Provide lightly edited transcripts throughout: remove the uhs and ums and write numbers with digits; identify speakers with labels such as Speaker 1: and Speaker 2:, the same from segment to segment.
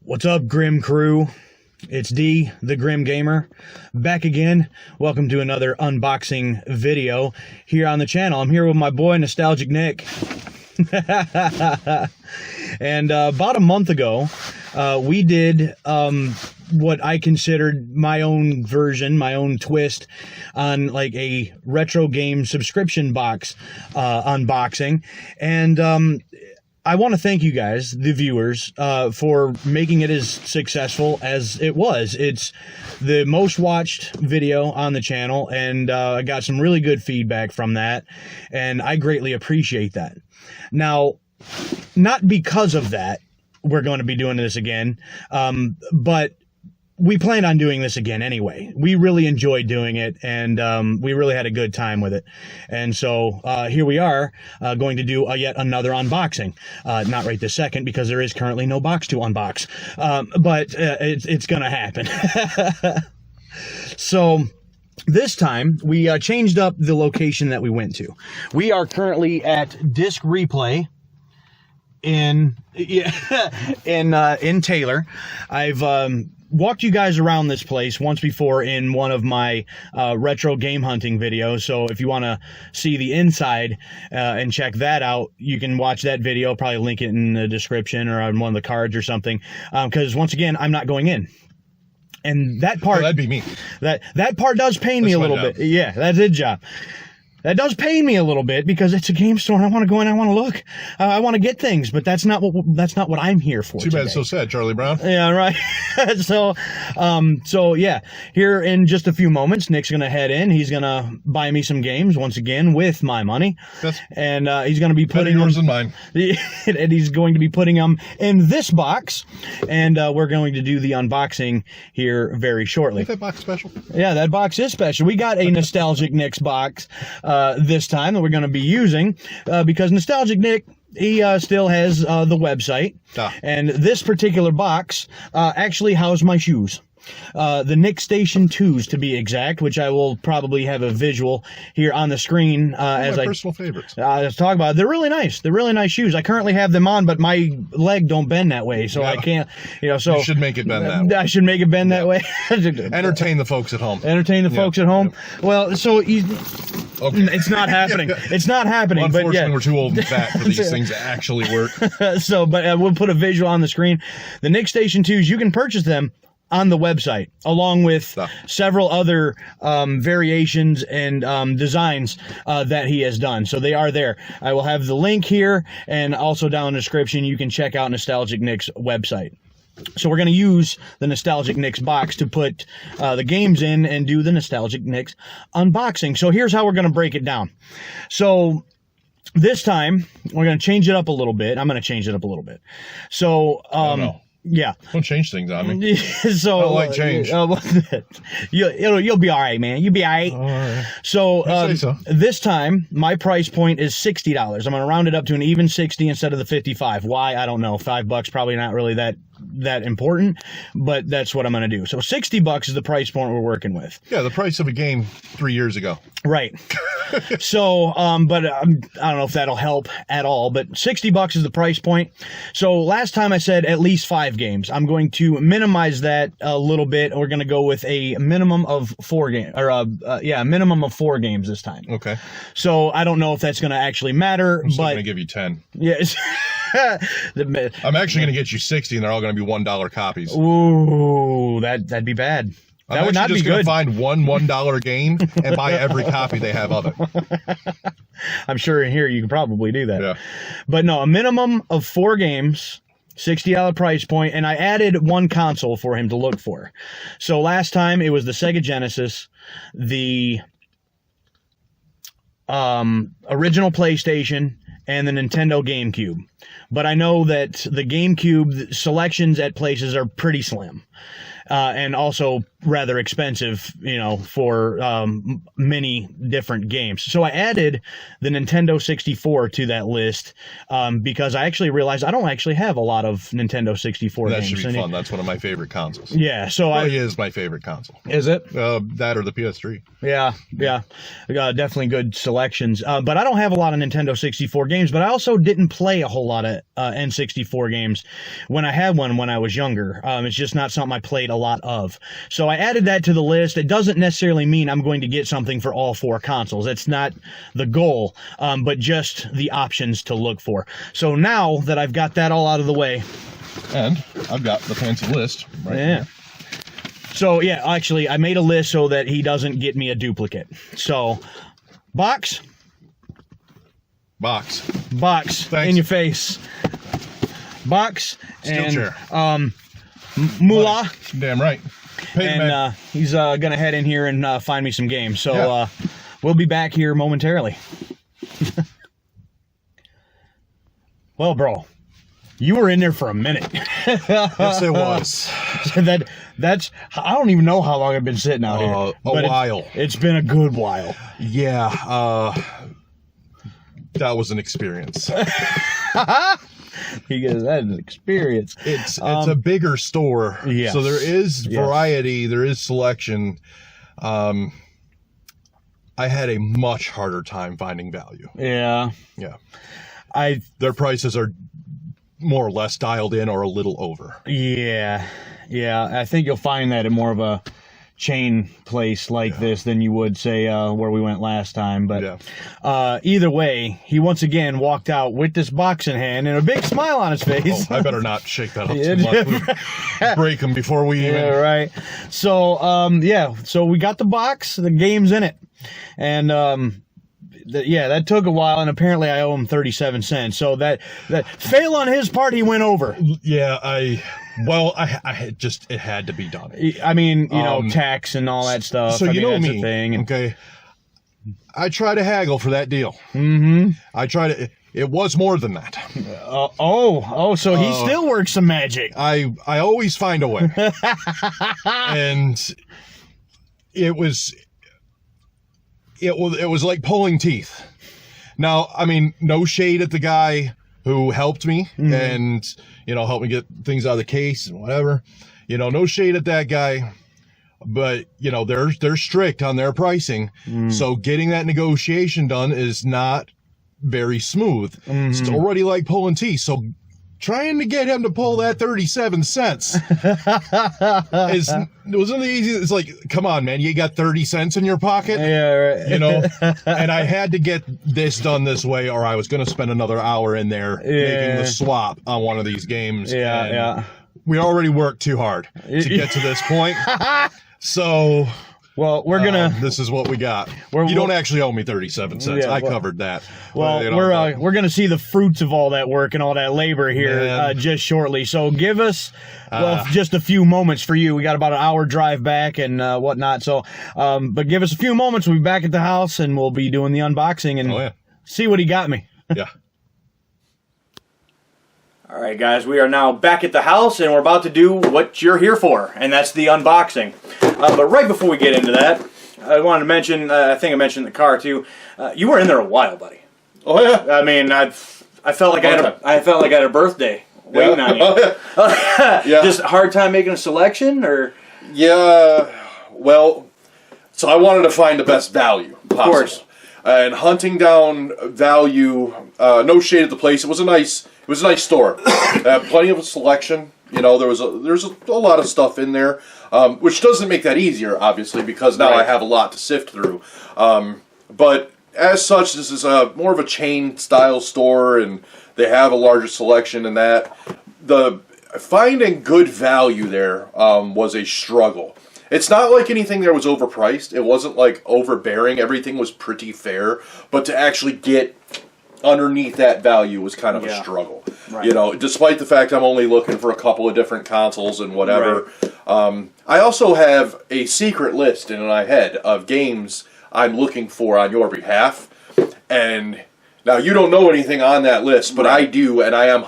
Speaker 1: What's up, Grim Crew? It's D, the Grim Gamer, back again. Welcome to another unboxing video here on the channel. I'm here with my boy, Nostalgic Nick. And about a month ago, we did what I considered my own version, my own twist on like a retro game subscription box unboxing. And I want to thank you guys, the viewers, for making it as successful as it was. It's the most watched video on the channel, and I got some really good feedback from that, and I greatly appreciate that. Now, not because of that, we're going to be doing this again, but we plan on doing this again anyway. We really enjoyed doing it, and we really had a good time with it. And so here we are going to do yet another unboxing. Not right this second, because there is currently no box to unbox, but it's going to happen. So this time we changed up the location that we went to. We are currently at Disc Replay in Taylor. I've walked you guys around this place once before in one of my retro game hunting videos, so if you want to see the inside and check that out, you can watch that video. Probably link it in the description or on one of the cards or something, because once again, I'm not going in. And that part,
Speaker 2: that'd be me.
Speaker 1: That part does pain me a little bit. Yeah, that's his job. That does pain me a little bit, because it's a game store and I want to go in, I want to look, I want to get things, but that's not what I'm here for.
Speaker 2: Too bad
Speaker 1: today.
Speaker 2: it's so sad, Charlie Brown.
Speaker 1: Yeah, right. So yeah, here in just a few moments, Nick's gonna head in. He's gonna buy me some games once again with my money, and he's gonna be putting
Speaker 2: yours and mine.
Speaker 1: And he's going to be putting them in this box, and we're going to do the unboxing here very shortly.
Speaker 2: Is that box special?
Speaker 1: Yeah, that box is special. We got a Nostalgic Nick's box this time that we're going to be using because Nostalgic Nick, he still has the website, and this particular box actually housed my shoes. The Nick Station 2s to be exact, which I will probably have a visual here on the screen as
Speaker 2: my personal favorites.
Speaker 1: Let's talk about it. They're really nice. They're really nice shoes. I currently have them on, but my leg don't bend that way, so I can't. So
Speaker 2: you should make it bend that way.
Speaker 1: I should make it bend that way.
Speaker 2: Entertain the folks at home.
Speaker 1: Entertain the folks at home. Well, so it's not happening. It's not happening.
Speaker 2: Unfortunately,
Speaker 1: but yeah.
Speaker 2: we're too old and fat for these things to actually work.
Speaker 1: But we'll put a visual on the screen. The Nick Station 2s, you can purchase them on the website, along with several other variations and designs that he has done. So they are there. I will have the link here, and also down in the description, you can check out Nostalgic Nick's website. So we're going to use the Nostalgic Nick's box to put the games in and do the Nostalgic Nick's unboxing. So here's how we're going to break it down. So this time, we're going to change it up a little bit. I'm going to change it up a little bit. So, yeah.
Speaker 2: Don't change things on me.
Speaker 1: So,
Speaker 2: I don't like change.
Speaker 1: You'll be all right, man. You'll be all right.
Speaker 2: All right.
Speaker 1: So, this time, my price point is $60. I'm going to round it up to an even 60 instead of the 55. Why? I don't know. $5 probably not really that important, but that's what I'm going to do. So $60 is the price point we're working with.
Speaker 2: Yeah, the price of a game 3 years ago.
Speaker 1: Right. So, but I don't know if that'll help at all, but $60 is the price point. So last time I said at least 5 games. I'm going to minimize that a little bit. We're going to go with a minimum of 4 games, or a minimum of 4 games this time.
Speaker 2: Okay.
Speaker 1: So I don't know if that's going to actually matter,
Speaker 2: I'm still
Speaker 1: but
Speaker 2: going to give you 10.
Speaker 1: Yes.
Speaker 2: I'm actually going to get you 60, and they're all going to be $1 copies.
Speaker 1: Ooh, that'd be bad. That would not be good.
Speaker 2: I'm just going to find one $1 game and buy every copy they have of it.
Speaker 1: I'm sure in here you can probably do that.
Speaker 2: Yeah.
Speaker 1: But no, a minimum of 4 games, $60 price point, and I added 1 console for him to look for. So last time it was the Sega Genesis, the original PlayStation, and the Nintendo GameCube. But I know that the GameCube selections at places are pretty slim. and also rather expensive, for many different games. So I added the Nintendo 64 to that list because I actually realized I don't actually have a lot of Nintendo 64
Speaker 2: That
Speaker 1: games.
Speaker 2: should be fun. That's one of my favorite consoles.
Speaker 1: Yeah, so
Speaker 2: Really is my favorite console.
Speaker 1: Is it?
Speaker 2: That or the PS3.
Speaker 1: Yeah. Definitely good selections. But I don't have a lot of Nintendo 64 games, but I also didn't play a whole lot of N64 games when I had one when I was younger. It's just not something I played a lot of. So I added that to the list. It doesn't necessarily mean I'm going to get something for all 4 consoles. It's not the goal, but just the options to look for. So now that I've got that all out of the way.
Speaker 2: And I've got the fancy list right here.
Speaker 1: So, yeah, actually, I made a list so that he doesn't get me a duplicate. So, box.
Speaker 2: Thanks.
Speaker 1: In your face. Box.
Speaker 2: Steel
Speaker 1: and,
Speaker 2: chair.
Speaker 1: Moolah.
Speaker 2: Damn right.
Speaker 1: And he's going to head in here and find me some games. So, we'll be back here momentarily. Well, bro. You were in there for a minute.
Speaker 2: Yes, it was.
Speaker 1: That's I don't even know how long I've been sitting out here.
Speaker 2: A while.
Speaker 1: It's been a good while.
Speaker 2: Yeah. That was an experience.
Speaker 1: He goes, that's an experience.
Speaker 2: It's a bigger store.
Speaker 1: Yes.
Speaker 2: So there is variety, there is selection. I had a much harder time finding value.
Speaker 1: Yeah.
Speaker 2: Yeah. Their prices are more or less dialed in or a little over.
Speaker 1: Yeah. I think you'll find that at more of a chain place like this than you would, say, where we went last time. But either way, he once again walked out with this box in hand and a big smile on his face.
Speaker 2: Oh, I better not shake that up too much. Break them before we even...
Speaker 1: Yeah, right. So, so we got the box, the game's in it. And, that took a while, and apparently I owe him 37 cents. So that fail on his part, he went over.
Speaker 2: Yeah, I just, it had to be done.
Speaker 1: I mean, tax and all that stuff.
Speaker 2: So
Speaker 1: that's
Speaker 2: me,
Speaker 1: a thing.
Speaker 2: Okay. I try to haggle for that deal.
Speaker 1: Mm-hmm.
Speaker 2: I try to. It was more than that.
Speaker 1: So he still works some magic.
Speaker 2: I always find a way. And it was like pulling teeth. Now, I mean, no shade at the guy who helped me and, helped me get things out of the case and whatever. No shade at that guy. But, they're strict on their pricing. So getting that negotiation done is not very smooth. It's already like pulling teeth. So trying to get him to pull that 37 cents wasn't the easiest. It's like, come on, man, you got 30 cents in your pocket?
Speaker 1: Yeah, right.
Speaker 2: And I had to get this done this way or I was going to spend another hour in there making the swap on one of these games.
Speaker 1: Yeah.
Speaker 2: We already worked too hard to get to this point. So...
Speaker 1: Well, we're gonna.
Speaker 2: This is what we got. You don't actually owe me 37 cents. I covered that.
Speaker 1: Well, we're gonna see the fruits of all that work and all that labor here just shortly. So give us just a few moments for you. We got about an hour drive back and whatnot. So, but give us a few moments. We'll be back at the house and we'll be doing the unboxing and see what he got me.
Speaker 2: Yeah.
Speaker 1: All right, guys, we are now back at the house, and we're about to do what you're here for, and that's the unboxing. But right before we get into that, I wanted to mention, I think I mentioned the car, too. You were in there a while, buddy.
Speaker 2: Oh, yeah?
Speaker 1: I mean, I felt like I had a birthday waiting on you. Just a hard time making a selection, or?
Speaker 3: Yeah, well, so I wanted to find the best value possible.
Speaker 1: Of course.
Speaker 3: And hunting down value, no shade at the place. It was a nice store. Plenty of a selection. There's a lot of stuff in there, which doesn't make that easier, obviously, because now I have a lot to sift through. But as such, this is more of a chain style store, and they have a larger selection than that. Finding good value there was a struggle. It's not like anything there was overpriced. It wasn't like overbearing. Everything was pretty fair. But to actually get underneath that value was kind of a struggle. Right. Despite the fact I'm only looking for a couple of different consoles and whatever. Right. I also have a secret list in my head of games I'm looking for on your behalf. And Now, you don't know anything on that list, but I do, and I am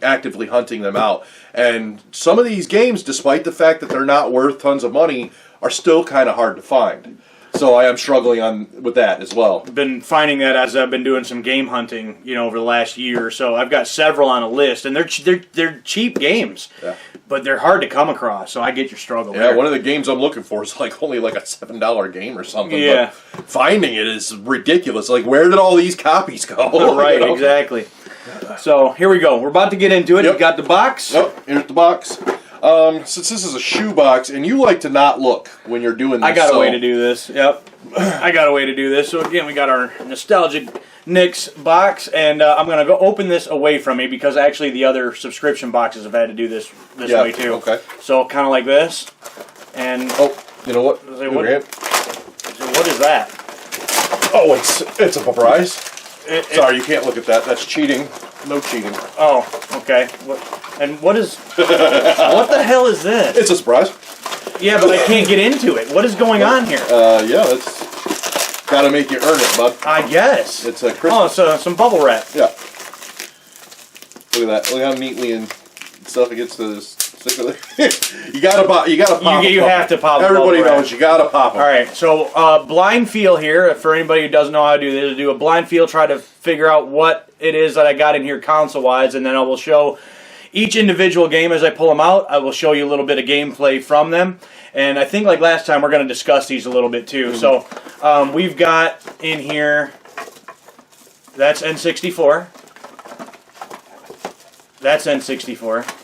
Speaker 3: actively hunting them out. And some of these games, despite the fact that they're not worth tons of money, are still kind of hard to find. So I am struggling with that as well.
Speaker 4: Been finding that as I've been doing some game hunting, over the last year or so. I've got several on a list, and they're cheap games, but they're hard to come across. So I get your struggle.
Speaker 3: Yeah,
Speaker 4: there.
Speaker 3: one of the games I'm looking for is only like a $7 game or something.
Speaker 4: Yeah,
Speaker 3: but finding it is ridiculous. Like, where did all these copies go?
Speaker 4: Right, exactly. So here we go. We're about to get into it.
Speaker 3: Yep.
Speaker 4: You got the box.
Speaker 3: Yep, here's the box. Since this is a shoe box, and you like to not look when you're doing this.
Speaker 4: I got a way to do this. Yep. I got a way to do this. So again, we got our nostalgic Knicks box, and I'm going to go open this away from me because actually the other subscription boxes have had to do this way too.
Speaker 3: Okay.
Speaker 4: So kind of like this. And
Speaker 3: you know what?
Speaker 4: So what is that?
Speaker 3: Oh, it's a surprise. Sorry, you can't look at that. That's cheating. No cheating.
Speaker 4: Oh, okay. What is... what the hell is this?
Speaker 3: It's a surprise.
Speaker 4: Yeah, but I can't get into it. What is going on here?
Speaker 3: Yeah, it's got to make you earn it, bud.
Speaker 4: I guess.
Speaker 3: It's a Christmas.
Speaker 4: Oh, it's some bubble wrap.
Speaker 3: Yeah. Look at that. Look how neatly and stuff it gets to this. You gotta pop. You
Speaker 4: have to pop.
Speaker 3: Everybody knows you gotta pop them.
Speaker 4: All right, so blind feel here. For anybody who doesn't know how to do this, do a blind feel. Try to figure out what it is that I got in here console-wise, and then I will show each individual game as I pull them out. I will show you a little bit of gameplay from them, and I think like last time we're going to discuss these a little bit too. So we've got in here. That's N64. That's N64.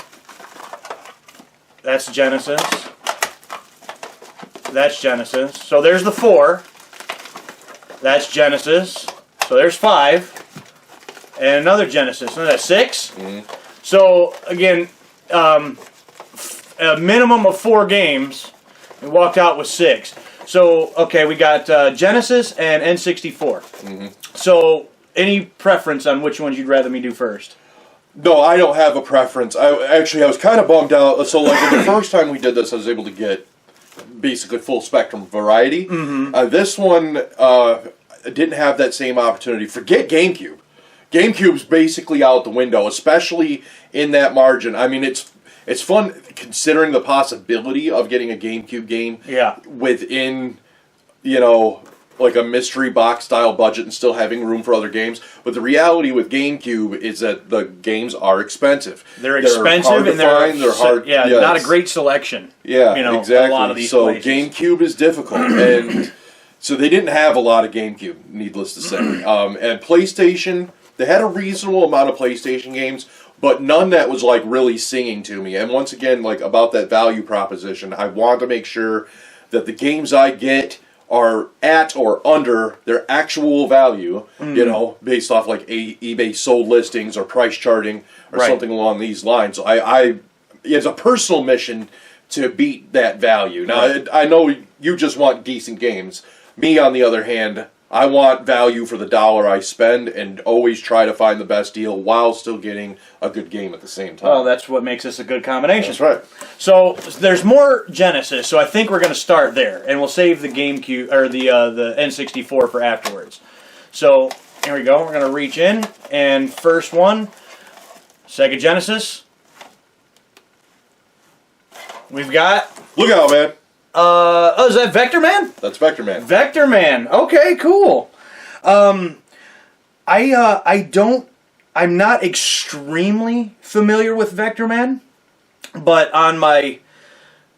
Speaker 4: That's Genesis. That's Genesis. So there's the 4. That's Genesis. So there's 5. And another Genesis. So that's 6.
Speaker 3: Mm-hmm.
Speaker 4: So again, a minimum of 4 games. We walked out with 6. So, okay, we got Genesis and N64.
Speaker 3: Mm-hmm.
Speaker 4: So any preference on which ones you'd rather me do first?
Speaker 3: No, I don't have a preference. I was kind of bummed out. So, like, the first time we did this, I was able to get basically full spectrum variety.
Speaker 4: Mm-hmm.
Speaker 3: This one didn't have that same opportunity. Forget GameCube. GameCube's basically out the window, especially in that margin. I mean, it's fun considering the possibility of getting a GameCube game within, like a mystery box style budget and still having room for other games. But the reality with GameCube is that the games are expensive.
Speaker 4: They're expensive
Speaker 3: hard to
Speaker 4: and
Speaker 3: find. They're hard.
Speaker 4: Yeah, not a great selection.
Speaker 3: Yeah, exactly.
Speaker 4: A lot of these
Speaker 3: so
Speaker 4: places.
Speaker 3: GameCube is difficult, and so they didn't have a lot of GameCube, needless to say. And PlayStation, they had a reasonable amount of PlayStation games, but none that was like really singing to me. And once again, like about that value proposition, I want to make sure that the games I get are at or under their actual value, based off like eBay sold listings or price charting or something along these lines. So it's a personal mission to beat that value. Now, I know you just want decent games. Me, on the other hand, I want value for the dollar I spend and always try to find the best deal while still getting a good game at the same time.
Speaker 4: Well, that's what makes this a good combination.
Speaker 3: That's right.
Speaker 4: So there's more Genesis, so I think we're going to start there, and we'll save the GameCube or the N64 for afterwards. So here we go. We're going to reach in, and first one, Sega Genesis. We've got.
Speaker 3: Look out, man.
Speaker 4: Is that Vector Man?
Speaker 3: That's Vector Man.
Speaker 4: Vector Man. Okay, cool. I'm not extremely familiar with Vector Man, but on my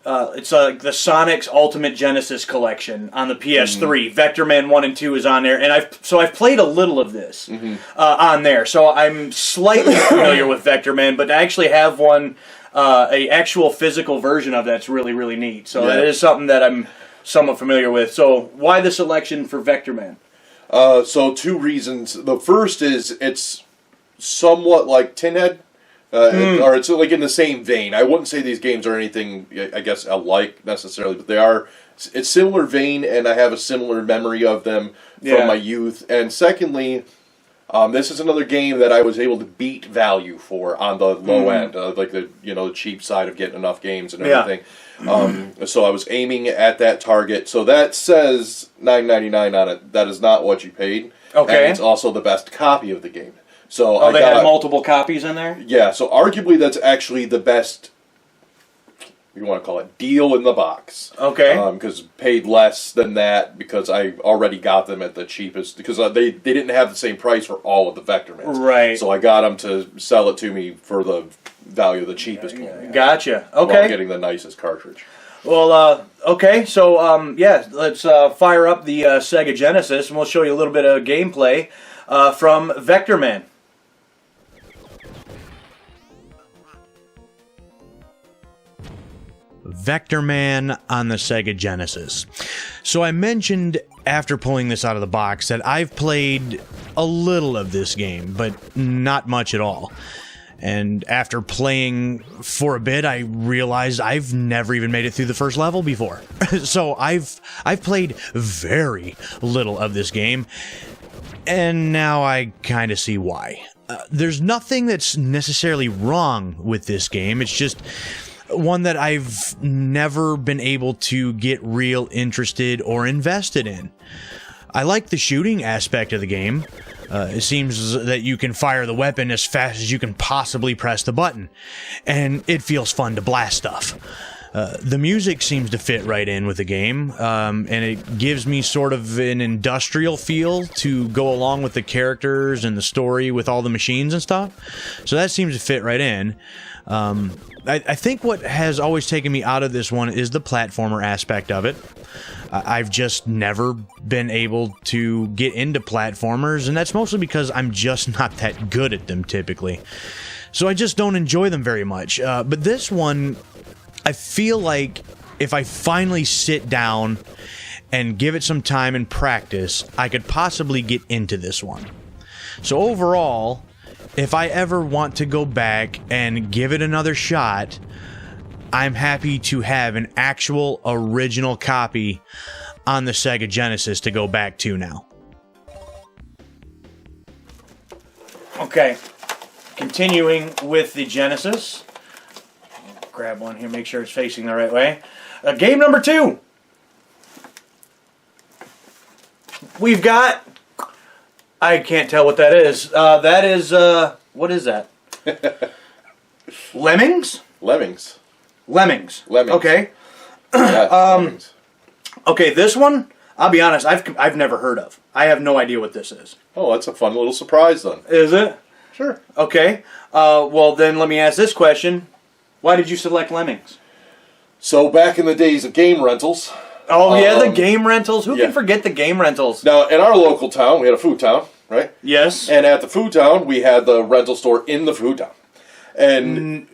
Speaker 4: it's like the Sonic's Ultimate Genesis collection on the PS3. Vector Man 1 and 2 is on there, and I've played a little of this on there, so I'm slightly familiar with Vector Man, but to actually have one. A actual physical version of that's really, really neat. So that is something that I'm somewhat familiar with. So why the selection for Vector Man?
Speaker 3: So 2 reasons. The first is it's somewhat like Tin Head, or it's like in the same vein. I wouldn't say these games are anything, I guess, alike necessarily, but they are. It's similar vein, and I have a similar memory of them from my youth. And secondly, this is another game that I was able to beat value for on the low end, like the cheap side of getting enough games and everything. So I was aiming at that target. So that says $9.99 on it. That is not what you paid.
Speaker 4: Okay.
Speaker 3: And it's also the best copy of the game. So
Speaker 4: Oh, they had multiple copies in there?
Speaker 3: Yeah, so arguably that's actually the best, you want to call it, deal in the box.
Speaker 4: Okay.
Speaker 3: Because paid less than that because I already got them at the cheapest, because they didn't have the same price for all of the Vectormans.
Speaker 4: Right.
Speaker 3: So I got them to sell it to me for the value of the cheapest one.
Speaker 4: Gotcha.
Speaker 3: While
Speaker 4: Okay.
Speaker 3: getting the nicest cartridge.
Speaker 4: Well, okay, so, yeah, let's fire up the Sega Genesis, and we'll show you a little bit of gameplay from Vectorman.
Speaker 1: Vectorman on the Sega Genesis. So I mentioned after pulling this out of the box that I've played a little of this game, but not much at all. And after playing for a bit, I realized I've never even made it through the first level before. So I've played very little of this game, and now I kind of see why. There's nothing that's necessarily wrong with this game. It's just one that I've never been able to get real interested or invested in. I like the shooting aspect of the game. It seems that you can fire the weapon as fast as you can possibly press the button, and it feels fun to blast stuff. The music seems to fit right in with the game, and it gives me sort of an industrial feel to go along with the characters and the story with all the machines and stuff. So that seems to fit right in. I think what has always taken me out of this one is the platformer aspect of it. I've just never been able to get into platformers, and that's mostly because I'm just not that good at them typically. So I just don't enjoy them very much. But this one, I feel like if I finally sit down and give it some time and practice, I could possibly get into this one. So overall, if I ever want to go back and give it another shot, I'm happy to have an actual original copy on the Sega Genesis to go back to now.
Speaker 4: Okay, continuing with the Genesis. Grab one here, make sure it's facing the right way. Game number 2. We've got... I can't tell what that is. That is, what is that? Lemmings?
Speaker 3: Lemmings.
Speaker 4: Lemmings.
Speaker 3: Lemmings.
Speaker 4: Okay.
Speaker 3: Yes, Lemmings.
Speaker 4: Okay, this one, I'll be honest, I've never heard of. I have no idea what this is.
Speaker 3: Oh, that's a fun little surprise then.
Speaker 4: Is it?
Speaker 3: Sure.
Speaker 4: Okay. Well, then let me ask this question. Why did you select Lemmings?
Speaker 3: So back in the days of game rentals.
Speaker 4: Oh, yeah, the game rentals. Who
Speaker 3: yeah.
Speaker 4: can forget the game rentals?
Speaker 3: Now, in our local town, we had a food town, right?
Speaker 4: Yes.
Speaker 3: And at the food town, we had the rental store in the food town. And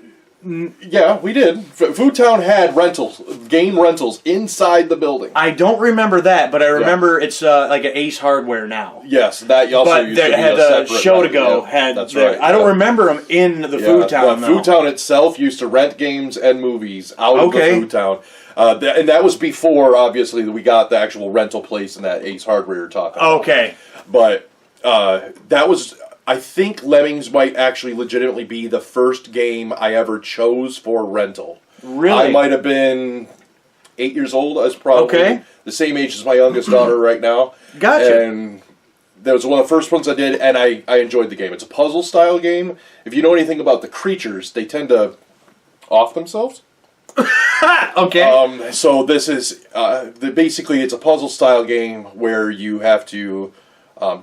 Speaker 3: yeah, we did. Food town had rentals, game rentals inside the building.
Speaker 4: I don't remember that, but I remember it's like an Ace Hardware now.
Speaker 3: Yes, that also
Speaker 4: But
Speaker 3: used to
Speaker 4: they
Speaker 3: be
Speaker 4: had
Speaker 3: a separate
Speaker 4: Show to Go.
Speaker 3: Yeah, that's right.
Speaker 4: I don't remember them in the food town,
Speaker 3: The
Speaker 4: though.
Speaker 3: food town itself used to rent games and movies out of the food town. And that was before, obviously, that we got the actual rental place and that Ace Hardware you're talking about.
Speaker 4: Okay.
Speaker 3: But that was... I think Lemmings might actually legitimately be the first game I ever chose for rental.
Speaker 4: Really?
Speaker 3: I might have been 8 years old. I was probably the same age as my youngest daughter right now.
Speaker 4: Gotcha.
Speaker 3: And that was one of the first ones I did, and I enjoyed the game. It's a puzzle-style game. If you know anything about the creatures, they tend to off themselves.
Speaker 4: Okay.
Speaker 3: So this is basically it's a puzzle-style game where you have to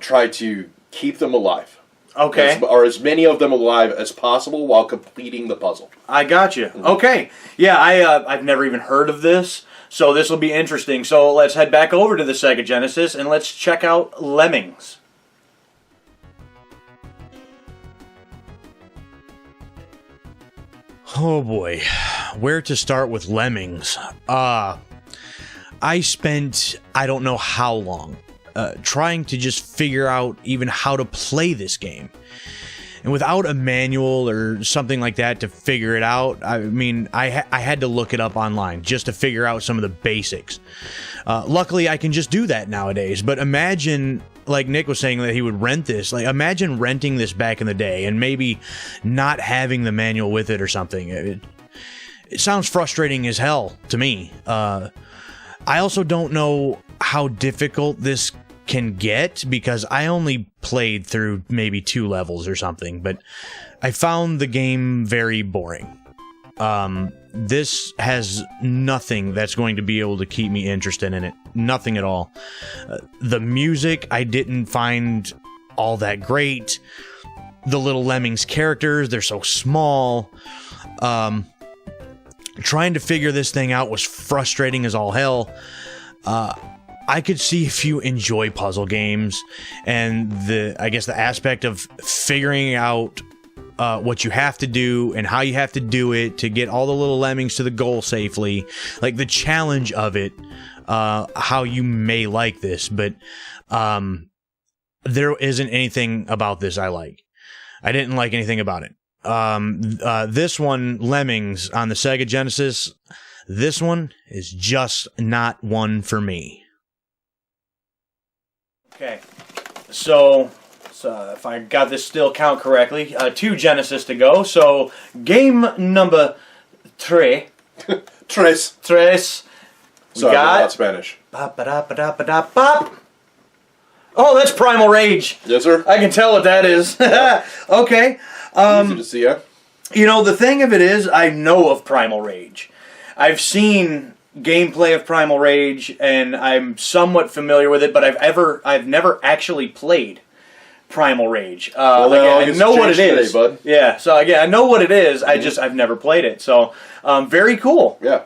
Speaker 3: try to keep them alive.
Speaker 4: Okay.
Speaker 3: Or as many of them alive as possible while completing the puzzle.
Speaker 4: I got you. Okay. Yeah, I've never even heard of this, so this will be interesting. So let's head back over to the Sega Genesis and let's check out Lemmings.
Speaker 1: Oh boy, where to start with Lemmings? I spent I don't know how long trying to just figure out even how to play this game. And without a manual or something like that to figure it out, I mean, I had to look it up online just to figure out some of the basics. Luckily, I can just do that nowadays, but imagine, like Nick was saying, that he would rent this. Like, imagine renting this back in the day and maybe not having the manual with it or something. It sounds frustrating as hell to me. I also don't know how difficult this can get, because I only played through maybe 2 levels or something, but I found the game very boring. This has nothing that's going to be able to keep me interested in it. Nothing at all. The music I didn't find all that great. The little lemmings characters, they're so small. Trying to figure this thing out was frustrating as all hell. I could see if you enjoy puzzle games and the aspect of figuring out what you have to do and how you have to do it to get all the little lemmings to the goal safely, like the challenge of it, how you may like this, but there isn't anything about this I like. I didn't like anything about it. This one, Lemmings, on the Sega Genesis, this one is just not one for me.
Speaker 4: Okay, so if I got this still count correctly, 2 Genesis to go. So game number 3.
Speaker 3: Tres.
Speaker 4: Tres.
Speaker 3: Sorry, not Spanish.
Speaker 4: Bop, ba-da, ba-da, ba-da, bop. Oh, that's Primal Rage.
Speaker 3: Yes, sir.
Speaker 4: I can tell what that is. Okay.
Speaker 3: Easy to see, yeah.
Speaker 4: You know, the thing of it is, I know of Primal Rage. I've seen gameplay of Primal Rage, and I'm somewhat familiar with it, but I've never actually played Primal Rage. I know what it is.
Speaker 3: Today, bud.
Speaker 4: Yeah, so again, I know what it is. I've never played it. So, very cool.
Speaker 3: Yeah.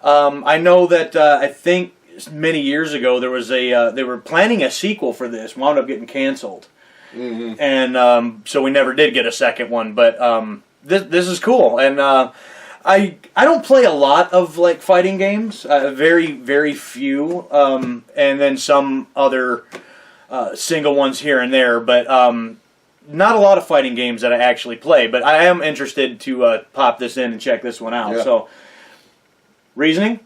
Speaker 4: I know that I think many years ago there was they were planning a sequel for this, wound up getting canceled, and so we never did get a second one. But this is cool, and I don't play a lot of like fighting games, very few, and then some other single ones here and there, but not a lot of fighting games that I actually play. But I am interested to pop this in and check this one out.
Speaker 3: Yeah.
Speaker 4: So, reasoning?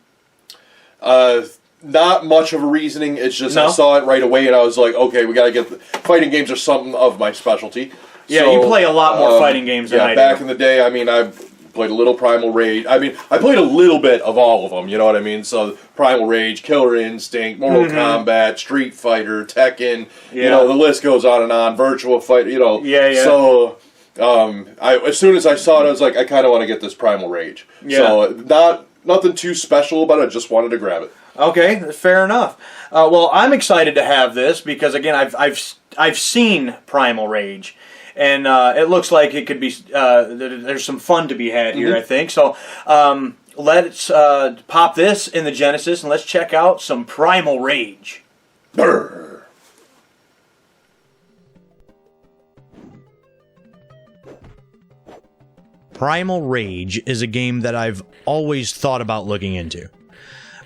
Speaker 3: Not much of a reasoning. It's just
Speaker 4: No?
Speaker 3: I saw it right away, and I was like, okay, we got to get fighting games are something of my specialty.
Speaker 4: Yeah,
Speaker 3: So,
Speaker 4: you play a lot more fighting games than I do.
Speaker 3: back in the day, I mean, I played a little Primal Rage. I mean, I played a little bit of all of them, you know what I mean? So, Primal Rage, Killer Instinct, Mortal Kombat, Street Fighter, Tekken, you know, the list goes on and on, Virtua Fighter, you know.
Speaker 4: Yeah.
Speaker 3: So, as soon as I saw it, I was like, I kind of want to get this Primal Rage.
Speaker 4: Yeah.
Speaker 3: So, nothing too special about it, I just wanted to grab it.
Speaker 4: Okay, fair enough. Well, I'm excited to have this because again, I've seen Primal Rage, and it looks like it could be. There's some fun to be had here, I think. So let's pop this in the Genesis and let's check out some Primal Rage.
Speaker 3: Brr.
Speaker 1: Primal Rage is a game that I've always thought about looking into.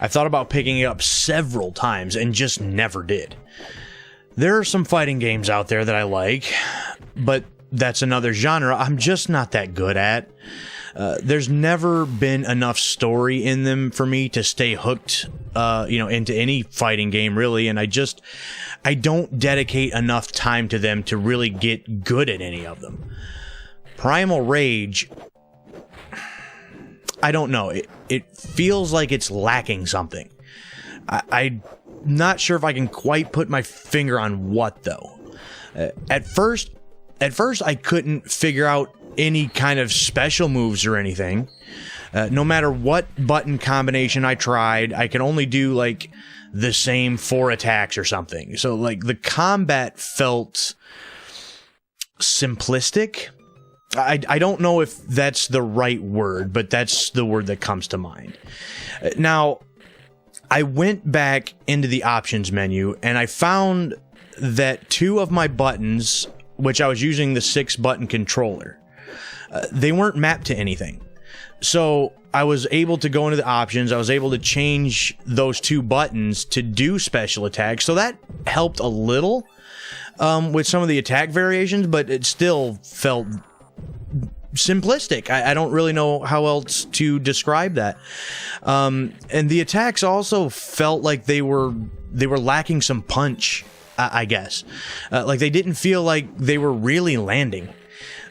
Speaker 1: I've thought about picking it up several times and just never did. There are some fighting games out there that I like, but that's another genre I'm just not that good at. There's never been enough story in them for me to stay hooked, into any fighting game really, and I don't dedicate enough time to them to really get good at any of them. Primal Rage, I don't know. It feels like it's lacking something. I'm not sure if I can quite put my finger on what, though. At first, I couldn't figure out any kind of special moves or anything. No matter what button combination I tried, I could only do, like, the same 4 attacks or something. So, like, the combat felt simplistic. I don't know if that's the right word, but that's the word that comes to mind. Now, I went back into the options menu, and I found that 2 of my buttons, which I was using the 6-button controller, they weren't mapped to anything. So I was able to go into the options, I was able to change those 2 buttons to do special attacks, so that helped a little with some of the attack variations, but it still felt simplistic. I don't really know how else to describe that. And the attacks also felt like they were lacking some punch, I guess. Like they didn't feel like they were really landing.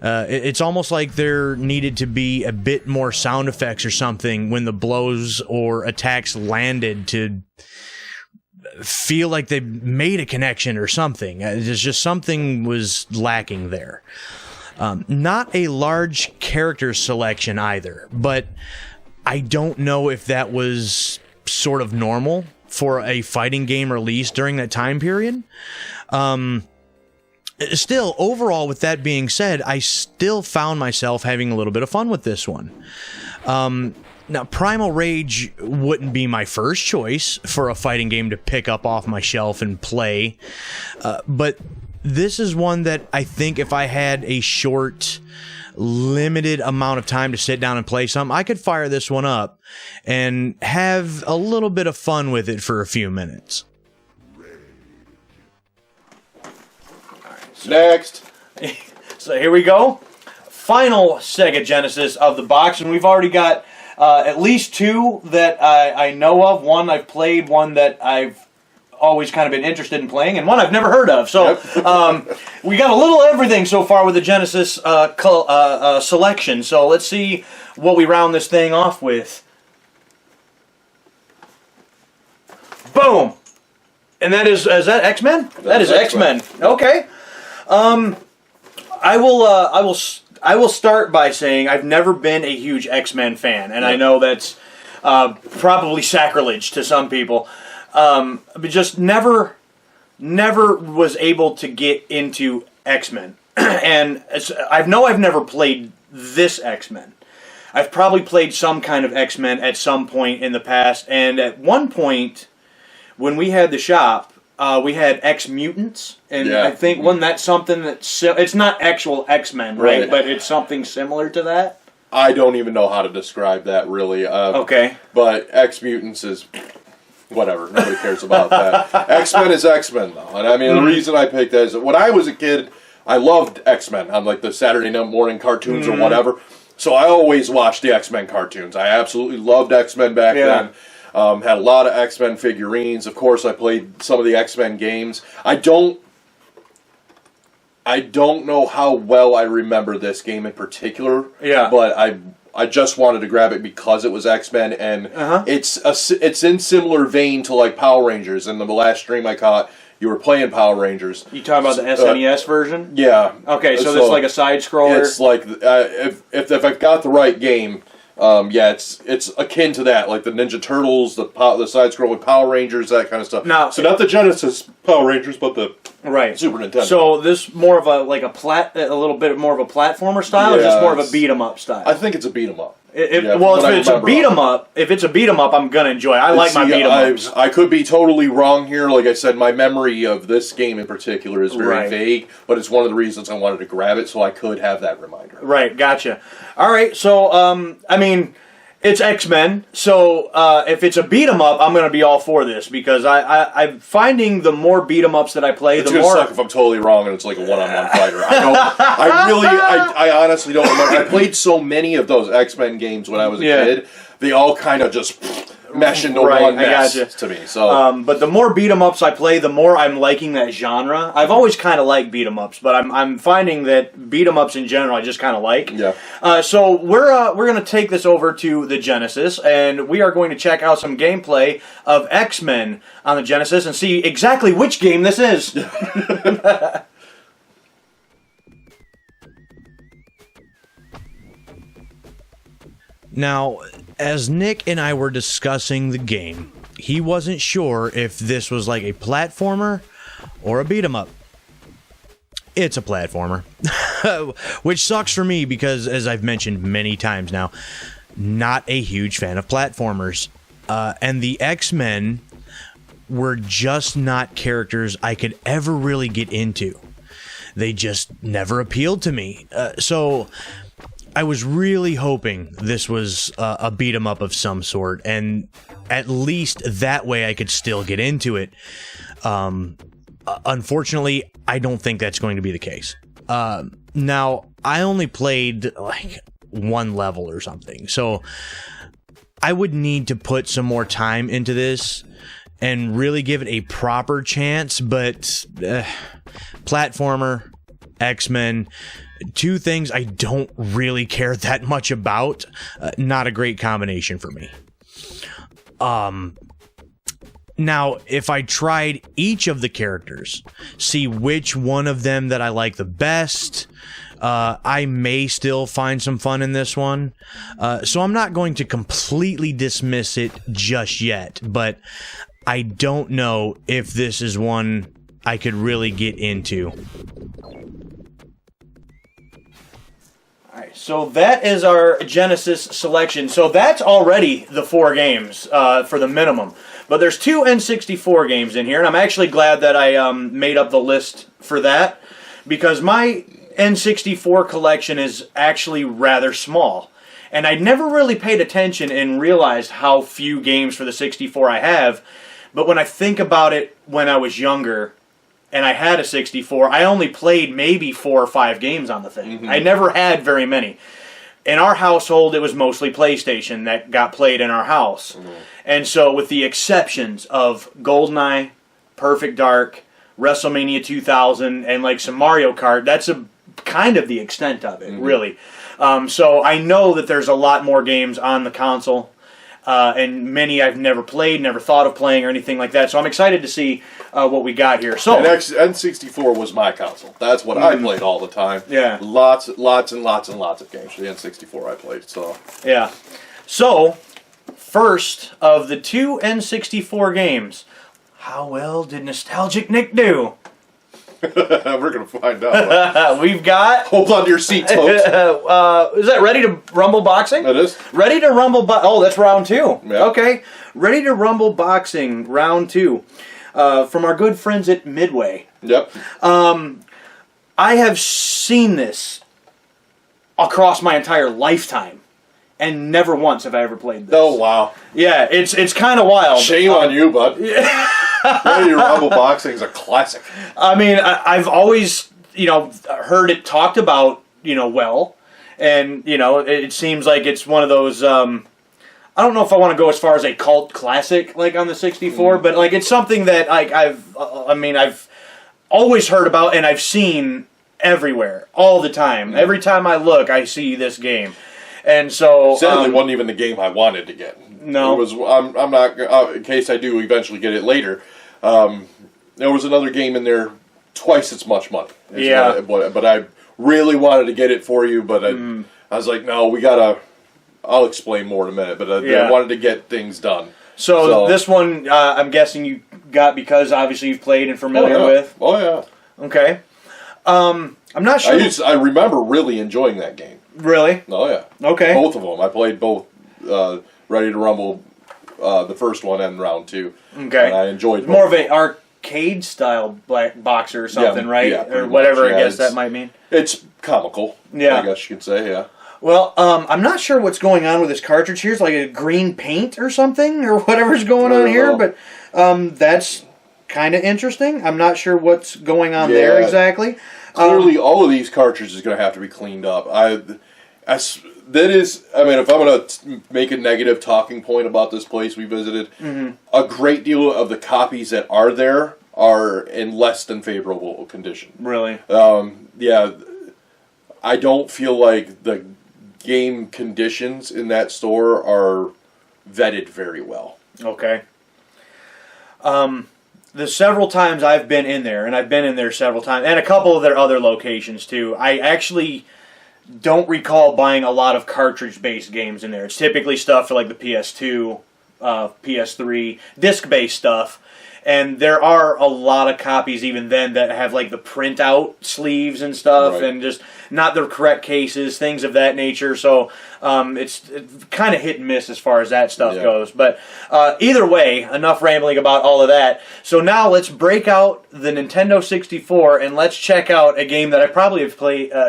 Speaker 1: It's almost like there needed to be a bit more sound effects or something when the blows or attacks landed to, feel like they made a connection or something. There's just something was lacking there. Not a large character selection either, but I don't know if that was sort of normal for a fighting game release during that time period. Still, overall, with that being said, I still found myself having a little bit of fun with this one. Now, Primal Rage wouldn't be my first choice for a fighting game to pick up off my shelf and play, but this is one that I think if I had a short, limited amount of time to sit down and play some, I could fire this one up and have a little bit of fun with it for a few minutes.
Speaker 3: Next.
Speaker 4: So here we go. Final Sega Genesis of the box, and we've already got at least two that I know of. One I've played, one that I've always kind of been interested in playing, and one I've never heard of. So we got a little everything so far with the Genesis selection. So let's see what we round this thing off with. Boom! And that is that X-Men? That is X-Men. Okay. I will start by saying I've never been a huge X-Men fan, and I know that's probably sacrilege to some people, but just never was able to get into X-Men. And I've never played this X-Men. I've probably played some kind of X-Men at some point in the past, and at one point when we had the shop, we had X-Mutants, and I think wasn't that something that's... It's not actual X-Men, right? But it's something similar to that?
Speaker 3: I don't even know how to describe that, really.
Speaker 4: Okay.
Speaker 3: But X-Mutants is... whatever. Nobody cares about that. X-Men is X-Men, though. And I mean, the reason I picked that is that when I was a kid, I loved X-Men on like the Saturday night morning cartoons or whatever. So I always watched the X-Men cartoons. I absolutely loved X-Men back then. Had a lot of X-Men figurines. Of course, I played some of the X-Men games. I don't know how well I remember this game in particular. But I just wanted to grab it because it was X-Men, and it's in similar vein to like Power Rangers. And the last stream I caught, you were playing Power Rangers.
Speaker 4: You talking about the SNES version?
Speaker 3: Yeah.
Speaker 4: Okay, so it's like a side scroller.
Speaker 3: It's like if I've got the right game. It's akin to that, like the Ninja Turtles, the side-scrolling Power Rangers, that kind of stuff.
Speaker 4: Now,
Speaker 3: so not the Genesis Power Rangers, but the Super Nintendo.
Speaker 4: So this more of a little bit more of a platformer style, or just more of a beat 'em up style?
Speaker 3: I think it's a beat 'em up.
Speaker 4: If it's a beat 'em up, I'm gonna enjoy it. I like my beat 'em ups.
Speaker 3: I could be totally wrong here. Like I said, my memory of this game in particular is very vague, but it's one of the reasons I wanted to grab it so I could have that reminder.
Speaker 4: Right, gotcha. All right, so I mean, it's X-Men. So if it's a beat 'em up, I'm gonna be all for this because I'm finding the more beat 'em ups that I play,
Speaker 3: it's
Speaker 4: the more.
Speaker 3: It's gonna suck if I'm totally wrong and it's like a one-on-one fighter. I honestly don't remember. I played so many of those X-Men games when I was a kid. They all kind of just mesh into one mess to me. So,
Speaker 4: but the more beat 'em ups I play, the more I'm liking that genre. I've always kind of liked beat 'em ups, but I'm finding that beat 'em ups in general I just kind of like.
Speaker 3: Yeah.
Speaker 4: So we're gonna take this over to the Genesis, and we are going to check out some gameplay of X-Men on the Genesis and see exactly which game this is.
Speaker 1: Now, as Nick and I were discussing the game, he wasn't sure if this was like a platformer or a beat 'em up. It's a platformer, which sucks for me because, as I've mentioned many times now, not a huge fan of platformers. And the X-Men were just not characters I could ever really get into. They just never appealed to me. So I was really hoping this was a beat 'em up of some sort, and at least that way I could still get into it. Unfortunately, I don't think that's going to be the case. Now, I only played like one level or something, so I would need to put some more time into this and really give it a proper chance, but platformer, X-Men, two things I don't really care that much about. Not a great combination for me. Now, if I tried each of the characters, see which one of them that I like the best, I may still find some fun in this one. So I'm not going to completely dismiss it just yet, but I don't know if this is one I could really get into.
Speaker 4: Alright, so that is our Genesis selection. So that's already the 4 games for the minimum. But there's 2 N64 games in here, and I'm actually glad that I made up the list for that, because my N64 collection is actually rather small. And I never really paid attention and realized how few games for the 64 I have. But when I think about it, when I was younger and I had a 64, I only played maybe 4 or 5 games on the thing. I never had very many. In our household, it was mostly PlayStation that got played in our house. And so with the exceptions of GoldenEye, Perfect Dark, WrestleMania 2000, and like some Mario Kart, that's a kind of the extent of it, really. So I know that there's a lot more games on the console, and many I've never played, never thought of playing or anything like that. So I'm excited to see what we got here. So
Speaker 3: And N64 was my console. That's what I played all the time.
Speaker 4: Yeah.
Speaker 3: Lots and lots of games for the N64 I played. So
Speaker 4: yeah. So first of the 2 N64 games, how well did Nostalgic Nick do?
Speaker 3: we're gonna find out.
Speaker 4: We've got.
Speaker 3: Hold on to your seats, folks.
Speaker 4: Is that Ready to Rumble Boxing?
Speaker 3: That is.
Speaker 4: Ready to Rumble Oh, that's round 2.
Speaker 3: Yeah.
Speaker 4: Okay. Ready to Rumble Boxing, round 2. From our good friends at Midway.
Speaker 3: Yep.
Speaker 4: I have seen this across my entire lifetime, and never once have I ever played this.
Speaker 3: Oh wow.
Speaker 4: Yeah, it's kind of wild.
Speaker 3: Shame on you, bud. Ready to Rumble Boxing is a classic.
Speaker 4: I mean, I've always, heard it talked about, well, and, it seems like it's one of those, I don't know if I want to go as far as a cult classic, like on the 64, but, like, it's something that, like, I've always heard about and I've seen everywhere, all the time. Every time I look, I see this game. And so...
Speaker 3: Sadly, wasn't even the game I wanted to get.
Speaker 4: No.
Speaker 3: It was. I'm not. In case I do eventually get it later, there was another game in there twice as much money. But I really wanted to get it for you, but I was like, no, we gotta. I'll explain more in a minute, but I wanted to get things done.
Speaker 4: So this one, I'm guessing you got because obviously you've played and familiar with.
Speaker 3: Oh yeah.
Speaker 4: Okay. I'm not sure.
Speaker 3: I remember really enjoying that game.
Speaker 4: Really?
Speaker 3: Oh yeah.
Speaker 4: Okay.
Speaker 3: Both of them. I played both. Ready to Rumble, the first one and round 2.
Speaker 4: Okay.
Speaker 3: And I enjoyed
Speaker 4: more
Speaker 3: both
Speaker 4: of an arcade style boxer or something, right?
Speaker 3: Yeah,
Speaker 4: or whatever
Speaker 3: much,
Speaker 4: I guess that might mean.
Speaker 3: It's comical.
Speaker 4: Yeah.
Speaker 3: I guess you could say, yeah.
Speaker 4: Well, I'm not sure what's going on with this cartridge here. It's like a green paint or something, or whatever's going on here, but that's kind of interesting. I'm not sure what's going on there exactly.
Speaker 3: Clearly, all of these cartridges are going to have to be cleaned up. If I'm going to make a negative talking point about this place we visited, a great deal of the copies that are there are in less than favorable condition.
Speaker 4: Really?
Speaker 3: Yeah, I don't feel like the game conditions in that store are vetted very well.
Speaker 4: Okay. The several times I've been in there, and I've been in there several times, and a couple of their other locations too, I actually don't recall buying a lot of cartridge-based games in there. It's typically stuff for like the PS2, PS3, disc-based stuff. And there are a lot of copies even then that have like the printout sleeves and stuff, and just not the correct cases, things of that nature. So it's kind of hit and miss as far as that stuff goes. But either way, enough rambling about all of that. So now let's break out the Nintendo 64 and let's check out a game that I probably have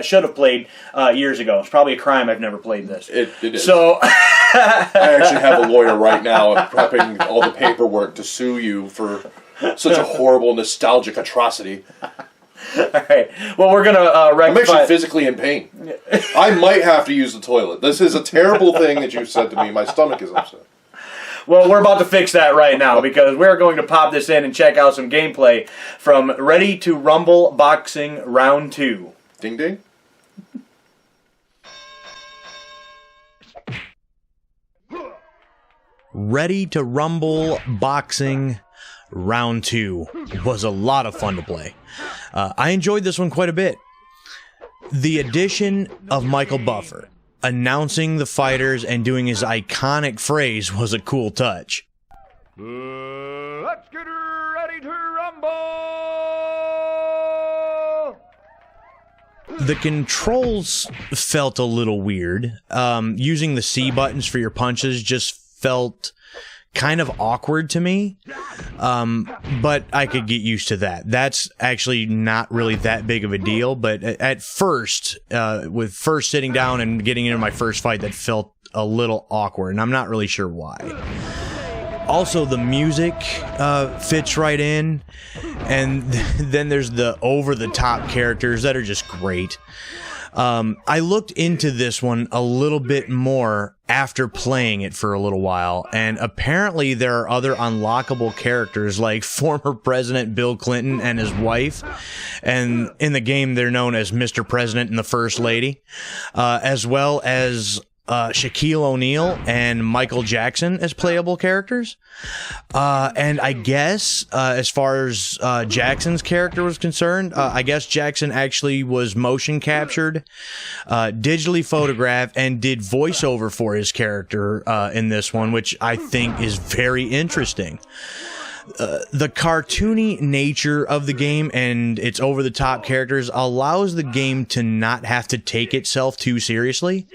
Speaker 4: should have played years ago. It's probably a crime I've never played this.
Speaker 3: It is.
Speaker 4: So
Speaker 3: I actually have a lawyer right now prepping all the paperwork to sue you for such a horrible, nostalgic atrocity.
Speaker 4: All right. Well, we're going to rectify...
Speaker 3: I'm actually physically in pain. I might have to use the toilet. This is a terrible thing that you said to me. My stomach is upset.
Speaker 4: Well, we're about to fix that right now because we're going to pop this in and check out some gameplay from Ready to Rumble Boxing Round 2.
Speaker 3: Ding ding.
Speaker 1: Ready to Rumble Boxing Round 2 was a lot of fun to play. I enjoyed this one quite a bit. The addition of Michael Buffer announcing the fighters and doing his iconic phrase was a cool touch.
Speaker 5: Let's get ready to rumble!
Speaker 1: The controls felt a little weird. Using the C buttons for your punches just felt kind of awkward to me, but I could get used to that. That's actually not really that big of a deal, but at first, with first sitting down and getting into my first fight, that felt a little awkward, and I'm not really sure why. Also, the music fits right in, and then there's the over-the-top characters that are just great. I looked into this one a little bit more after playing it for a little while, and apparently there are other unlockable characters like former President Bill Clinton and his wife, and in the game they're known as Mr. President and the First Lady, as well as Shaquille O'Neal and Michael Jackson as playable characters. And I guess, as far as Jackson's character was concerned, I guess Jackson actually was motion captured, digitally photographed, and did voiceover for his character in this one, which I think is very interesting. The cartoony nature of the game and its over-the-top characters allows the game to not have to take itself too seriously.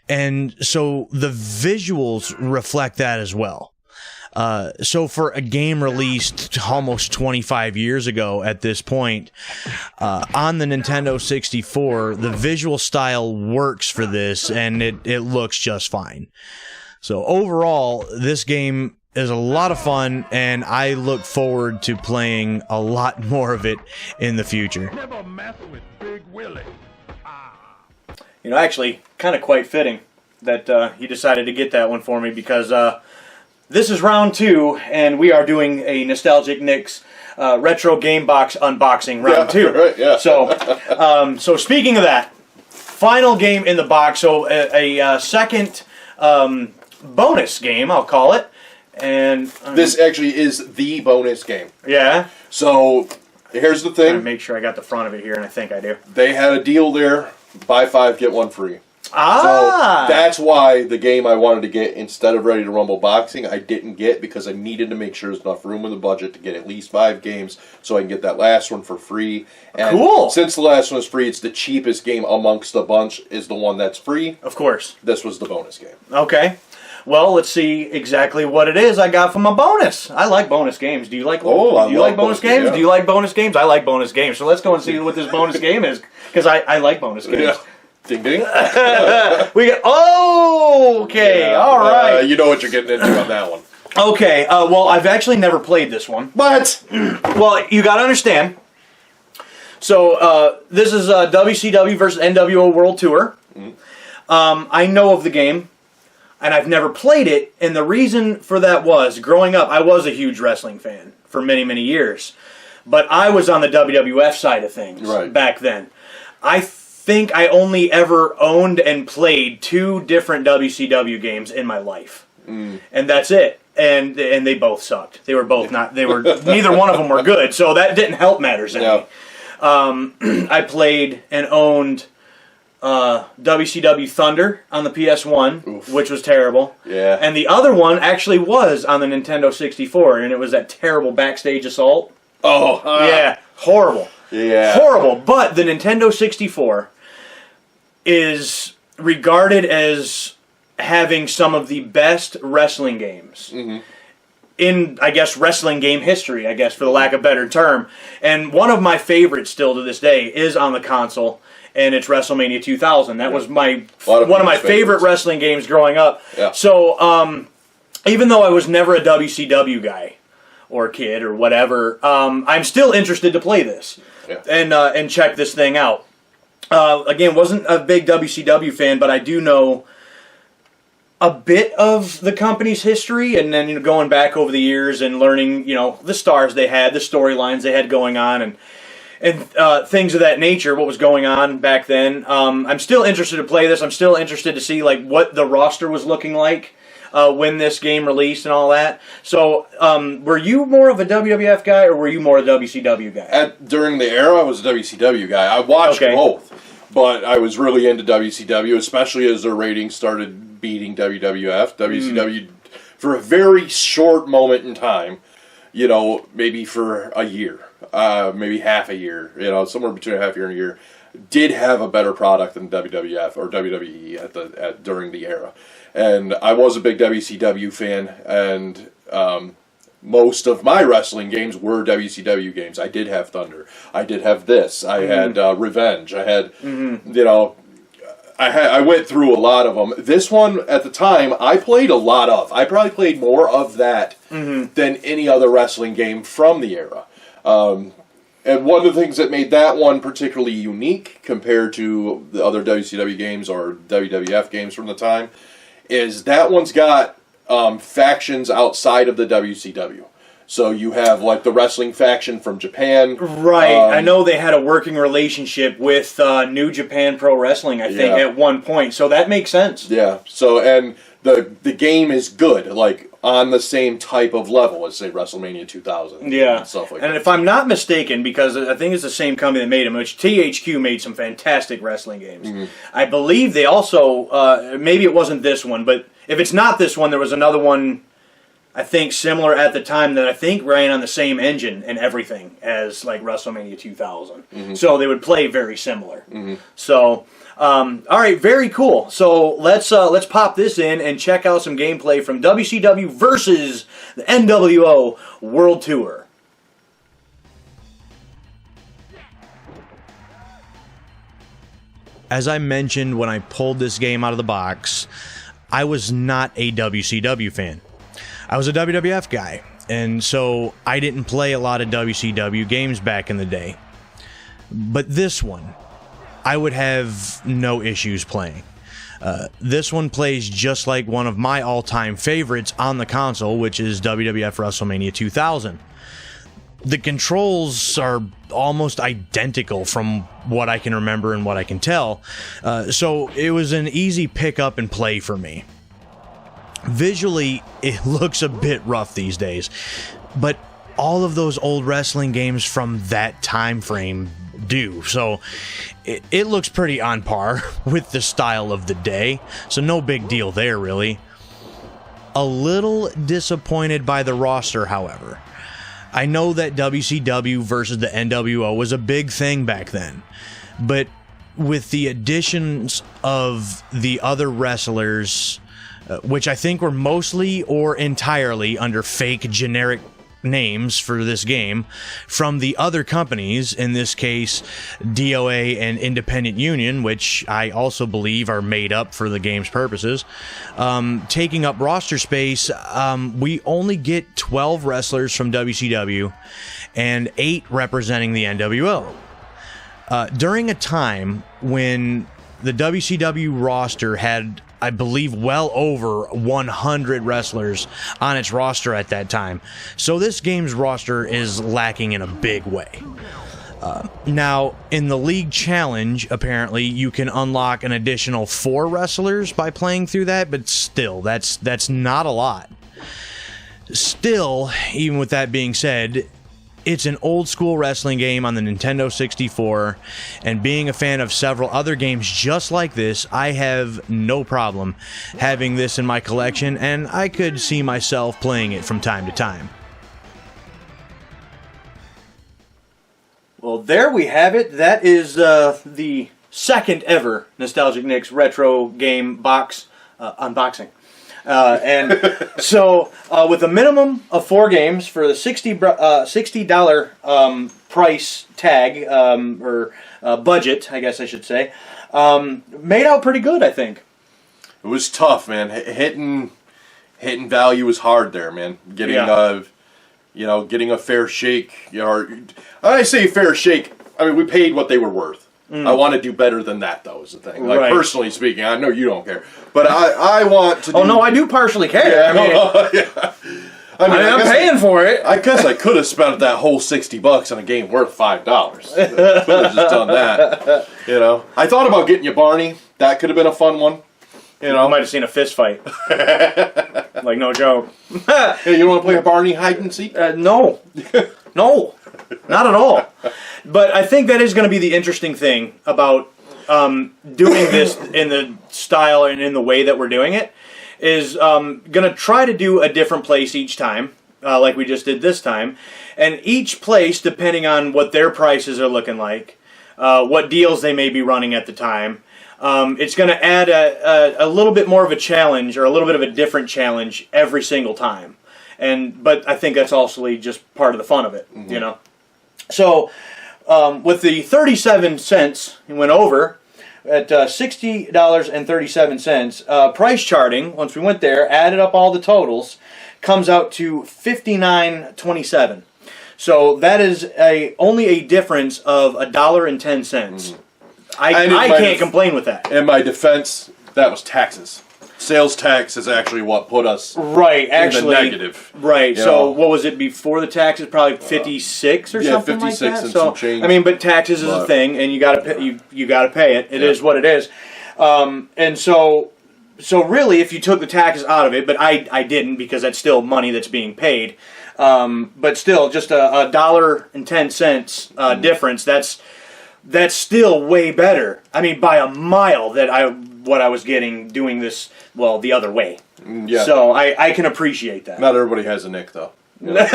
Speaker 1: And so the visuals reflect that as well. So for a game released almost 25 years ago at this point, on the Nintendo 64, the visual style works for this, and it looks just fine. So overall, this game is a lot of fun, and I look forward to playing a lot more of it in the future.
Speaker 5: Never mess with Big Willie.
Speaker 4: You know, actually, kind of quite fitting that you decided to get that one for me, because this is round 2, and we are doing a Nostalgic Nick's retro game box unboxing round 2.
Speaker 3: Right, yeah.
Speaker 4: So speaking of that, final game in the box. So a second bonus game, I'll call it. And
Speaker 3: This actually is the bonus game.
Speaker 4: yeah.
Speaker 3: So here's the
Speaker 4: I
Speaker 3: thing.
Speaker 4: make sure I got the front of it here, and I think I do.
Speaker 3: They had a deal there. Buy 5, get 1 free.
Speaker 4: Ah,
Speaker 3: So that's why the game I wanted to get instead of Ready to Rumble Boxing, I didn't get, because I needed to make sure there's enough room in the budget to get at least 5 games so I can get that last one for free. And
Speaker 4: Cool.
Speaker 3: since the last one is free, it's the cheapest game amongst the bunch is the one that's free.
Speaker 4: of course.
Speaker 3: This was the bonus game.
Speaker 4: Okay. Well, let's see exactly what it is I got from a bonus. I like bonus games. Do you like?
Speaker 3: Oh, I
Speaker 4: do you
Speaker 3: love
Speaker 4: like bonus
Speaker 3: bonus games,
Speaker 4: games?
Speaker 3: yeah.
Speaker 4: Do you like bonus games? I like bonus games. So let's go and see what this bonus game is, because I like bonus games.
Speaker 3: Yeah. Ding ding.
Speaker 4: We got. Oh, okay.
Speaker 3: Yeah,
Speaker 4: All right.
Speaker 3: you know what you're getting into on that one.
Speaker 4: Okay. Well, I've actually never played this one.
Speaker 3: But
Speaker 4: Well, you got to understand. So this is WCW versus NWO World Tour. I know of the game, and I've never played it. And the reason for that was, growing up, I was a huge wrestling fan for many, many years. But I was on the WWF side of things back then. I think I only ever owned and played 2 different WCW games in my life. And that's it. And they both sucked. They were both not, they were, neither one of them were good. So that didn't help matters any. I played and owned WCW Thunder on the PS1, which was terrible.
Speaker 3: Yeah.
Speaker 4: And the other one actually was on the Nintendo 64, and it was that terrible Backstage Assault.
Speaker 3: oh
Speaker 4: Yeah, horrible.
Speaker 3: yeah.
Speaker 4: Horrible. But the Nintendo 64 is regarded as having some of the best wrestling games in, I guess, wrestling game history, I guess, for the lack of a better term. And one of my favorites still to this day is on the console, and it's WrestleMania 2000. That was one of my favorite wrestling games growing up.
Speaker 3: Yeah.
Speaker 4: So even though I was never a WCW guy or kid or whatever, I'm still interested to play this and check this thing out. Again, wasn't a big WCW fan, but I do know a bit of the company's history, and then going back over the years and learning, the stars they had, the storylines they had going on, and things of that nature, what was going on back then. I'm still interested to play this. I'm still interested to see what the roster was looking like when this game released and all that. So, were you more of a WWF guy or were you more a WCW guy?
Speaker 3: During the era, I was a WCW guy. I watched both, but I was really into WCW, especially as their ratings started beating WWF. WCW, for a very short moment in time, maybe for a year, maybe half a year, somewhere between a half year and a year, did have a better product than WWF or WWE during the era. And I was a big WCW fan, and most of my wrestling games were WCW games. I did have Thunder. I did have this. I had Revenge. I had, I went through a lot of them. This one, at the time, I played a lot of. I probably played more of that than any other wrestling game from the era. And one of the things that made that one particularly unique compared to the other WCW games or WWF games from the time is that one's got factions outside of the WCW. So you have like the wrestling faction from Japan.
Speaker 4: Right. I know they had a working relationship with New Japan Pro Wrestling, I think, at one point. So that makes sense.
Speaker 3: Yeah. So, and the game is good, like on the same type of level as, say, WrestleMania 2000.
Speaker 4: Yeah.
Speaker 3: And stuff like
Speaker 4: and
Speaker 3: that.
Speaker 4: if I'm not mistaken, because I think it's the same company that made them, which THQ made some fantastic wrestling games. I believe they also, maybe it wasn't this one, but if it's not this one, there was another one, I think, similar at the time that I think ran on the same engine and everything as like WrestleMania 2000. So they would play very similar. So, all right, very cool. So let's pop this in and check out some gameplay from WCW versus the NWO World Tour. As I mentioned when I pulled this game out of the box, I was not a WCW fan. I was a WWF guy, and so I didn't play a lot of WCW games back in the day. But this one, I would have no issues playing. This one plays just like one of my all-time favorites on the console, which is WWF WrestleMania 2000. The controls are almost identical from what I can remember and what I can tell, so it was an easy pick up and play for me. Visually, it looks a bit rough these days, but all of those old wrestling games from that time frame do, so it looks pretty on par with the style of the day, so no big deal there, really. A little disappointed by the roster, however. I know that WCW versus the NWO was a big thing back then, but with the additions of the other wrestlers, which I think were mostly or entirely under fake generic names for this game, from the other companies, in this case DOA and Independent Union, which I also believe are made up for the game's purposes, taking up roster space, we only get 12 wrestlers from WCW and 8 representing the NWO. During a time when the WCW roster had, I believe, well over 100 wrestlers on its roster at that time. So this game's roster is lacking in a big way. Now, in the League Challenge, apparently, you can unlock an additional 4 wrestlers by playing through that, but still, that's not a lot. Still, even with that being said, it's an old-school wrestling game on the Nintendo 64, and being a fan of several other games just like this, I have no problem having this in my collection, and I could see myself playing it from time to time. Well, there we have it. That is the second ever Nostalgic Nick's retro game box unboxing. And so, with a minimum of 4 games for the $60 price tag, or budget, I guess I should say, made out pretty good, I think.
Speaker 3: It was tough, man. Hitting value was hard there, man. Getting a fair shake. When I say fair shake, I mean we paid what they were worth. I want to do better than that, though, is the thing. Like, personally speaking, I know you don't care. But I want to do...
Speaker 4: Oh, no, I do partially care.
Speaker 3: Yeah,
Speaker 4: I mean, I'm paying for it.
Speaker 3: I guess I could have spent that whole $60 on a game worth $5. Could have just done that. I thought about getting you Barney. That could have been a fun one.
Speaker 4: I might have seen a fist fight. Like, no joke.
Speaker 3: Hey, you don't want to play a Barney hide and seek?
Speaker 4: No. No. Not at all. But I think that is going to be the interesting thing about doing this in the style and in the way that we're doing it, is going to try to do a different place each time, like we just did this time. And each place, depending on what their prices are looking like, what deals they may be running at the time, it's going to add a little bit more of a challenge, or a little bit of a different challenge every single time. But I think that's also just part of the fun of it, you know. So with the 37 cents, it went over at $60.37. Price charting, once we went there, added up all the totals, comes out to $59.27. So that is only a difference of $1.10. I can't complain with that.
Speaker 3: In my defense, that was taxes. Sales tax is actually what put us
Speaker 4: in
Speaker 3: the negative.
Speaker 4: Right.
Speaker 3: You
Speaker 4: So
Speaker 3: know?
Speaker 4: what was it before the taxes? Probably 56 or something
Speaker 3: 56
Speaker 4: like that.
Speaker 3: and
Speaker 4: So
Speaker 3: some change.
Speaker 4: I mean, but taxes is a thing, and you got to pay. You got to pay it. It is what it is. And so really, if you took the taxes out of it, but I didn't, because that's still money that's being paid. But still, just $1.10 difference. That's still way better. I mean, by a mile what I was getting doing this, well, the other way.
Speaker 3: Yeah.
Speaker 4: So I can appreciate that.
Speaker 3: Not everybody has a Nick, though.
Speaker 4: That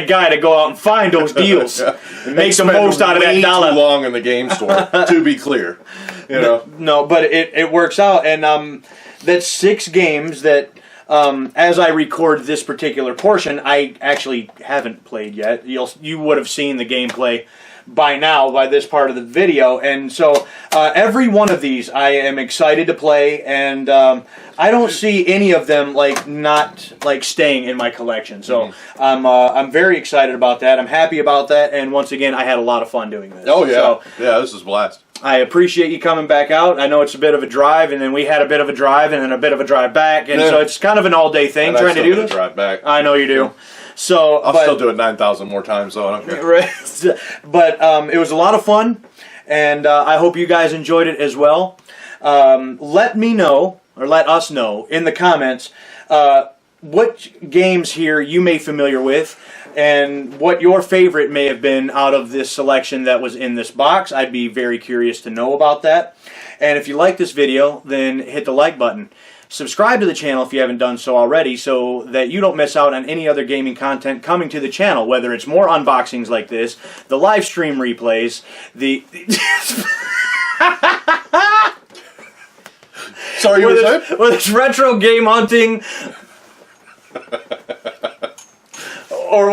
Speaker 4: guy to go out and find those deals and make the most out of that dollar.
Speaker 3: Too long in the game store, to be clear. You know.
Speaker 4: No, but it works out, and that's 6 games that. As I record this particular portion, I actually haven't played yet. You would have seen the gameplay by now, by this part of the video, and so every one of these I am excited to play, and I don't see any of them not staying in my collection. So I'm very excited about that. I'm happy about that, and once again, I had a lot of fun doing this.
Speaker 3: Oh yeah,
Speaker 4: so,
Speaker 3: yeah, this is a blast.
Speaker 4: I appreciate you coming back out. I know it's a bit of a drive, and then we had a bit of a drive, and then a bit of a drive back, and so it's kind of an all-day thing
Speaker 3: And
Speaker 4: trying to do this.
Speaker 3: Drive back.
Speaker 4: I know you do. So
Speaker 3: I'll still do it 9,000 more times, though. I don't care.
Speaker 4: Right. But it was a lot of fun, and I hope you guys enjoyed it as well. Let me know, or let us know in the comments what games here you may be familiar with, and what your favorite may have been out of this selection that was in this box. I'd be very curious to know about that. And if you like this video, then hit the like button. Subscribe to the channel if you haven't done so already, so that you don't miss out on any other gaming content coming to the channel, whether it's more unboxings like this, the live stream replays,
Speaker 3: Sorry, you were saying?
Speaker 4: whether it's retro game hunting, or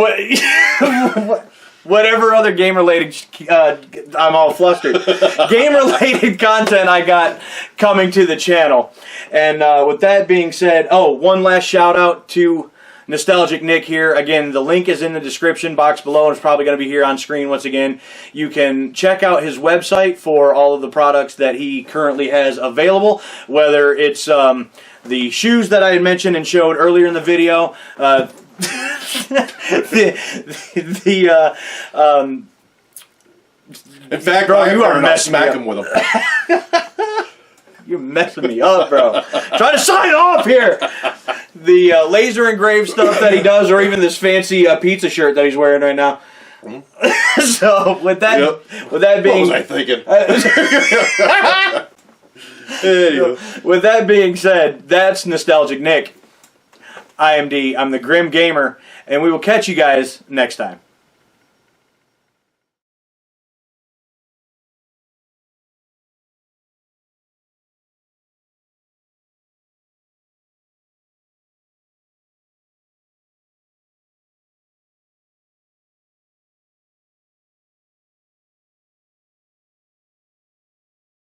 Speaker 4: whatever other game-related, I'm all flustered, game-related content I got coming to the channel. And with that being said, one last shout-out to Nostalgic Nick here. Again, the link is in the description box below, and it's probably going to be here on screen once again. You can check out his website for all of the products that he currently has available, whether it's the shoes that I had mentioned and showed earlier in the video,
Speaker 3: In fact,
Speaker 4: bro, you are messing me
Speaker 3: smack
Speaker 4: up.
Speaker 3: him with them.
Speaker 4: You're messing me up, bro. Trying to sign off here. The laser engraved stuff that he does, or even this fancy pizza shirt that he's wearing right now. So with that being,
Speaker 3: What was I thinking?
Speaker 4: Anyway, with that being said, that's Nostalgic Nick. I am D. I'm the Grim Gamer, and we will catch you guys next time.